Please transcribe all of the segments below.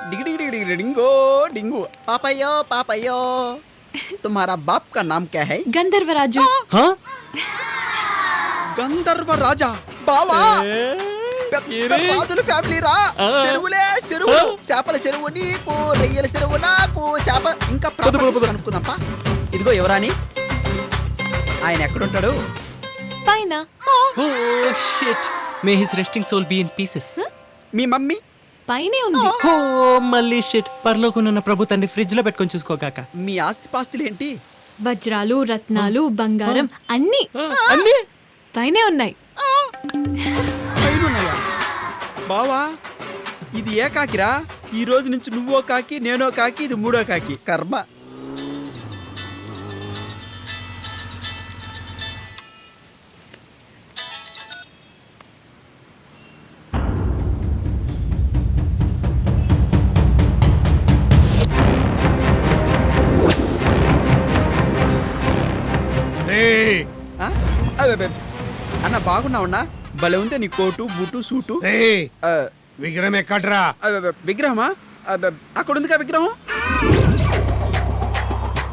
डिग डिग डिग डिग dingo dingo पापायो पापायो तुम्हारा बाप का नाम क्या है? గంధర్వరాజు. हाँ? గంధర్వ రాజా బావా పెద్ద రాజుల ఫ్యామిలీ రా. చెరువులే చెరువులు, చేపల చెరువు నీకు, రొయ్యల చెరువు నాకు, చేప ఇంకా అనుకుందాంపా. ఇదిగో ఎవరాని, ఆయన ఎక్కడుంటాడు? పైన. Oh shit! May his resting soul be in pieces. Me mummy పైనే ఉంది. Oh మళ్ళీ షిట్. పరలోకనున్న ప్రభు తండ్రి ఫ్రిడ్జ్ లో పెట్టుకొని చూసుకోగాక. మీ ఆస్తి పాస్తులు ఏంటి? వజ్రాలు, రత్నాలు, బంగారం అన్ని అన్నీ పైనే ఉన్నాయి. పైనున్నాయా? బావా ఇది ఏ కాకిరా? ఈ రోజు నుంచి నువ్వో కాకి, నేనో కాకి, ఇది మూడో కాకి. కర్మ. ఆ? అబ్బే, అన్న బాగున్నావన్నా? భలే ఉందే నీ కోటు బూటు సూటు. ఆ, విగ్రహం ఎక్కడ్రా? అబ్బే, విగ్రహమా? అబ్బే, అక్కడ ఉందిగా విగ్రహం.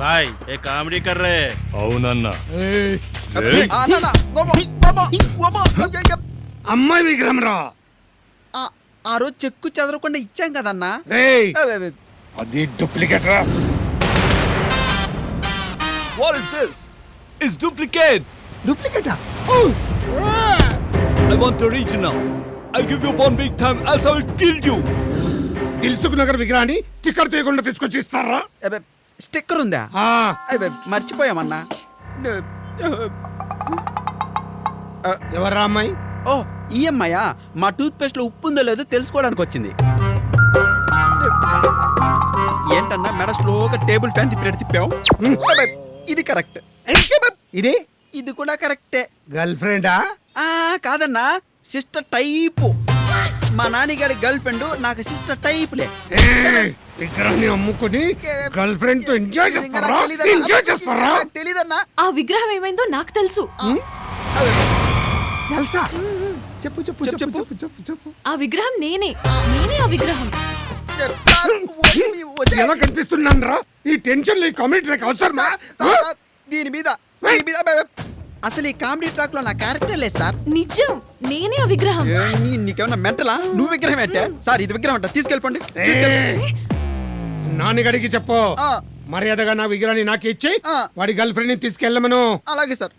भाई ये कॉमेडी कर रहे हैं। అవునన్నా అబ్బే, ఆ, అన్న, గోమో, గోమో, గోమో, అయ్యయ్య. అమ్మాయి విగ్రహం రా. ఆ రోజు చెక్కు చెదరకుండా ఇచ్చాం కదన్నా. రేయ్ అబ్బే, అబ్బే. అది డూప్లికేట్ రా. What is this? It's duplicate. డూప్లికేటా? I want original. I'll give you 1 week time, else I will kill you. Dilsukh Nagar విగ్రహాన్ని స్టిక్కర్ తీయకుండా తీసుకొచ్చి ఇస్తారా? అబ్బే, స్టిక్కర్ ఉందా? ఆ, అబ్బే, మర్చిపోయామన్నా. ఎవర్రా అమ్మాయి? ఓ ఈఎంఐయా? మా టూత్ పేస్ట్ లో ఉప్పు ఉందో లేదో తెలుసుకోవడానికి వచ్చింది. ఏంటన్నా మెడ స్లోగా టేబుల్ ఫ్యాన్ తిప్పాం. అబ్బే, ఇది కరెక్ట్. ఇది ఇది కూడా కరెక్టే. గర్ల్ ఫ్రెండా? కాదన్నా, సిస్టర్ టైపు. మా నాన్నగారి గర్ల్ ఫ్రెండ్ నాకు సిస్టర్ టైపులే. విగ్రహాన్ని అమ్ముకుని గర్ల్ ఫ్రెండ్ తో ఎంజాయ్ చేస్తారా? ఎంజాయ్ చేస్తారా? తెలీదన్నా. ఆ విగ్రహం ఏమైందో నాకు తెలుసు. తెలుసా? చెప్పు చెప్పు చెప్పు, చెప్పు చెప్పు. చెప్పు చెప్పు చెప్పు. ఆ విగ్రహం నేనే ఆ విగ్రహం. ఎలా కనిపిస్తున్నాను రా? ఈ టెన్షన్ లో ఈ కామెడీ ట్రాక్ అవసరమా? దీని మీద అసలు ఈ కామెడీ ట్రాక్ లో నా క్యారెక్టర్ లేదు సార్. నిజం నేనే ఆ విగ్రహం. నీకేమన్నా మెంటలా? నువ్వు విగ్రహం ఏంటే? సార్ ఇది విగ్రహం అంట, తీసుకెళ్ళిపోండి. నాన్నగారికి చెప్పు, ఆ. మర్యాదగా నా విగ్రహాన్ని నాకు ఇచ్చి ఆ. వాడి గర్ల్ ఫ్రెండ్ ని తీసుకెళ్ళమను. అలాగే సార్.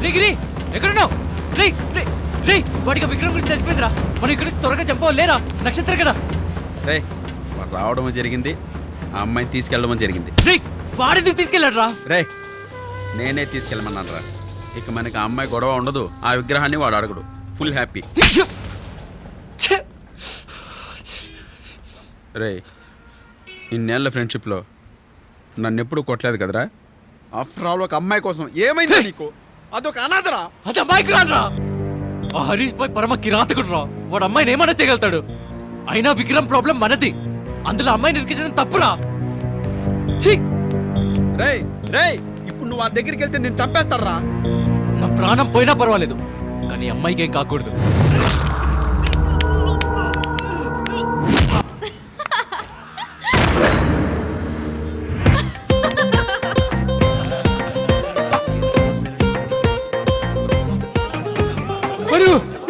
రే గిరి, ఎక్కడున్నావు? రే రే రే, వాడికి ఆ విగ్రహం గురించి తెలిసిపోయిందిరా. మనం ఇక్కడ నుంచి త్వరగా చంపవాలి లేరా? నక్షత్రం కదా. రే రావడం జరిగింది, ఆ అమ్మాయిని తీసుకెళ్ళడం జరిగింది. రే వాడెందుకు తీసుకెళ్ళాడు రా? రే నేనే తీసుకెళ్ళమన్నాను రా. ఇక మనకి ఆ అమ్మాయి గొడవ ఉండదు, ఆ విగ్రహాన్ని వాడు అడగడు. Full happy. రే ఇన్నేళ్ల ఫ్రెండ్షిప్లో నన్ను ఎప్పుడు కొట్టలేదు కదరా. ఆఫ్టర్ ఆల్ ఒక అమ్మాయి కోసం ఏమైంది నీకు? అదొక అనాథరా. అది అమ్మాయికి రాదురా. ఆ హరీష్ భాయ్ పరమ కిరాతకుడు రా. వాడు అమ్మాయిని ఏమన్నా చేయగలుగుతాడు. అయినా విగ్రహం ప్రాబ్లం మనది, అందులో అమ్మాయిని ఇరికించడం తప్పురా. రే రే ఇప్పుడు నువ్వు ఆ దగ్గరికి వెళ్తే నేను చంపేస్తారా. నా ప్రాణం పోయినా పర్వాలేదు, కానీ అమ్మాయికి ఏం కాకూడదు.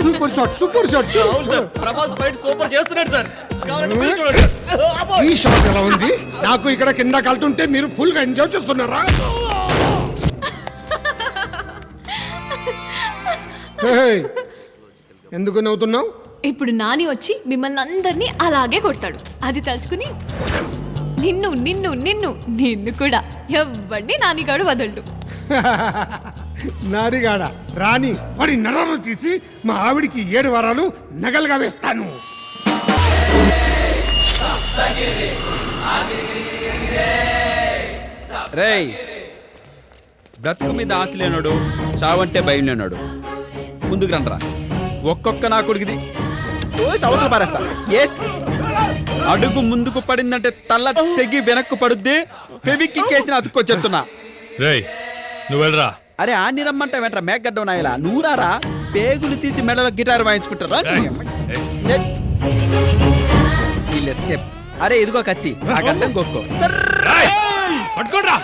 Super shot, super shot. Prabhas fight super చేస్తున్నాడు సార్. కావాలంటే మీరు చూడండి. ఈ షాట్ ఎలా ఉంది? నాకు ఇక్కడ కింద కలుతుంటే మీరు ఫుల్ గా ఎంజాయ్ చేస్తున్నారా? ఏయ్, ఎందుకు నవ్వుతున్నావు? ఇప్పుడు నాని వచ్చి మిమ్మల్ని అందరినీ అలాగే కొడతాడు. అది తలుచుకుని నిన్ను నిన్ను నిన్ను నిన్ను కూడా ఎవ్వడిని నానిగాడు వదలడు. నారిగాడ రాణి వాడి నరాలు తీసి మా ఆవిడికి 7 వారాలు నగలుగా వేస్తాను. రేయ్ బ్రతుకు మీద ఆశ లేనాడు, చావంటే భయం లేనాడు. ముందుకు రండ్రా. ఒక్కొక్క నా కొడుకుది ఓ సవతలు పారేస్తా. అడుగు ముందుకు పడిందంటే తల తెగి వెనక్కు పడుద్ది. ఫెవిక్కి కేసిన అతుక్కో చెప్తున్నా. రేయ్ నువ్వు వెళ్ళరా. అరే ఆన్ని రమ్మంటే వెంట్రా మేకగడ్డ నాయలా. నూరారా పేగులు తీసి మెడలో గిటార్ వాయించుకుంటారా? వీళ్ళు ఎస్కేప్. అరే ఇదిగో కత్తి, ఆ గడ్డం కొక్కో. రేయ్, పట్టుకోడ్రా.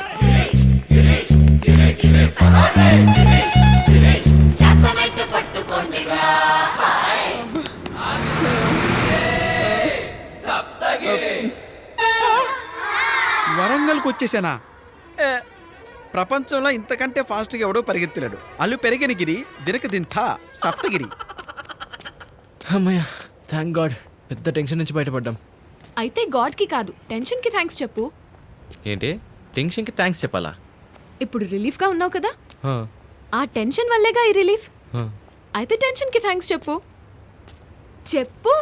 వరంగల్కి వచ్చేసానా? ప్రపంచంలో ఇంతకంటే ఫాస్ట్గా ఎవడో పరిగెత్తలేడు. అల్లు పెరిగిన గిరి దినక దింత సప్తగిరి. అమ్మయ్య, థ్యాంక్ గాడ్, పెద్ద టెన్షన్ నుంచి బయటపడ్డాం. అయితే గాడ్కి కాదు, టెన్షన్కి థ్యాంక్స్ చెప్పు. ఏంటి టెన్షన్కి థ్యాంక్స్ చెప్పాలా? ఇప్పుడు రిలీఫ్గా ఉన్నావు కదా, హ, ఆ టెన్షన్ వల్లేగా ఈ రిలీఫ్. హ. అయితే టెన్షన్కి థ్యాంక్స్ చెప్పు. చెప్పు.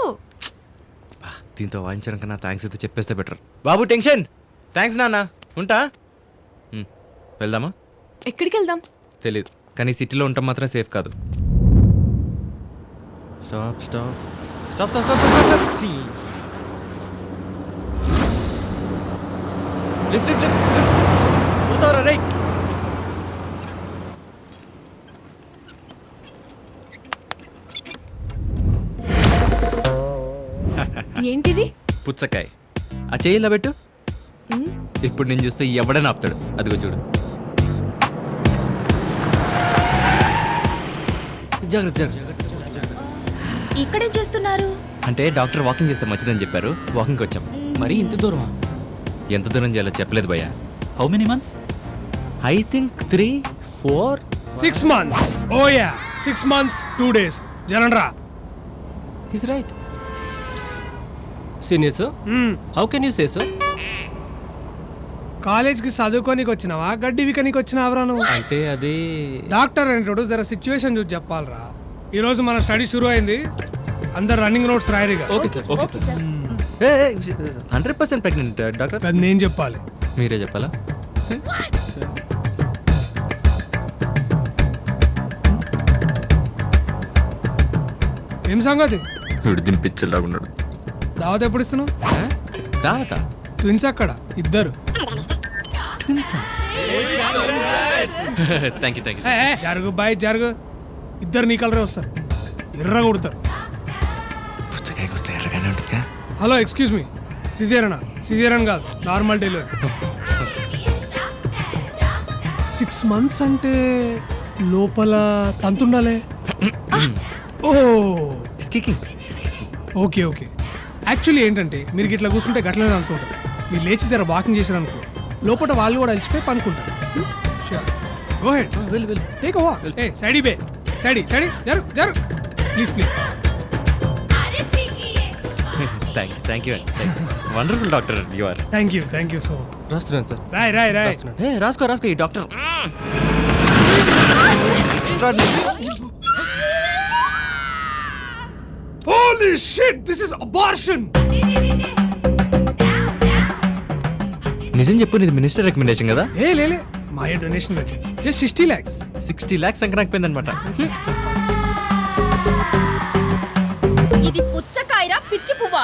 దీంతో వాయించడం కన్నా థ్యాంక్స్ అయితే చెప్పేస్తే బెటర్. బాబు టెన్షన్, థ్యాంక్స్ నాన్న, ఉంటా. వెళ్దామా? ఎక్కడికి వెళ్దాం? తెలీదు, కానీ సిటీలో ఉంటాం మాత్రం సేఫ్ కాదు. Stop stop stop stop stop stop. Lift lift lift. పోతావరా రేయ్. ఏంటిది? పుచ్చకాయ. ఆ చెయ్యి ఇలా పెట్టు. ఉమ్, ఇప్పుడు నేను చూస్తే ఎవడని ఆపుతాడు. అదిగో చూడు. జాగ్రత్త జాగ్రత్త. ఇక్కడేం చేస్తున్నారు? అంటే డాక్టర్ వాకింగ్ చేస్తే మంచిదని చెప్పారు, వాకింగ్కి వచ్చాం. మరి ఇంత దూరమా? ఎంత దూరం చేయాలో చెప్పలేదు భయ్య. How many months? I think 3, 4. 6 months. Oh yeah, 6 months 2 days. జనండ్రా. Is right. Senior sir, how can you say so? కాలేజ్కి చదువుకోనికి వచ్చినావా, గడ్డి వికనికి వచ్చినావరా నువ్వు? అంటే అది డాక్టర్ అంటాడు, జర సిచ్యువేషన్ చూసి చెప్పాలరా. ఈ రోజు మన స్టడీ షురూ అయింది, అందరు రన్నింగ్ నోట్స్ రాయరిగా. Okay sir, okay sir. 100% pregnant doctor. అది నేను చెప్పాలి. మీరే చెప్పాలా? ఏం సంగతి? వీడు దీని పిచ్చర్లాగా ఉన్నాడు. దావత్ ఎప్పుడు ఇస్తున్నావు? దావతా? ట్విన్స్ అక్కడ ఇద్దరు. Thank you thank you. జరుగు బాయ్ జరుగు. ఇద్దరు నీ కలరే వస్తారు, ఎర్రగా కొడతారు. పుచ్చకాయకి వస్తే ఎర్రగానే ఉంటుందిగా. Hello excuse me, సిజేరనా? సిజేరన్ కాదు, నార్మల్ డెలివరీ. 6 months అంటే లోపల తంతుండాలే. ఓ స్కీకింగ్. Okay okay. యాక్చువల్లీ ఏంటంటే మీరు ఇట్లా కూర్చుంటే గట్లనే అంటుంటారు. మీరు లేచి జర వాకింగ్ చేశారు అనుకో, లోపల వాళ్ళు కూడా అలిచిపోయి పనుకుంటారు. Go ahead, take a walk. ఏ సైడీ బే, సైడీ సైడీ, జరు జరు please please. Thank you wonderful doctor you are. Thank you so. రాస్తున్నాను సార్. రాయ్ రాయ్ రాయ్. రాసుకో ఈ doctor. Holy shit, this is abortion. నిజం చెప్పు, నీది మినిస్టర్ రికమెండేషన్ కదా? ఏ లేలే, మాయ డొనేషన్ పెట్టి జస్ట్ 60 lakhs. 60 lakhs సంక్రాంతి అనమాట. ఇది పుచ్చకాయరా పిచ్చి పువ్వా?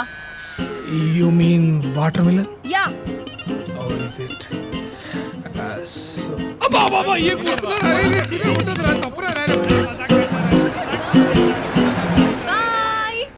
You mean watermelon? Yeah. How is it? So అబ్బా బాబా, ఏ కొడుతున్నారు? అరే సిరే ఉంటదిరా, తప్పురా రా.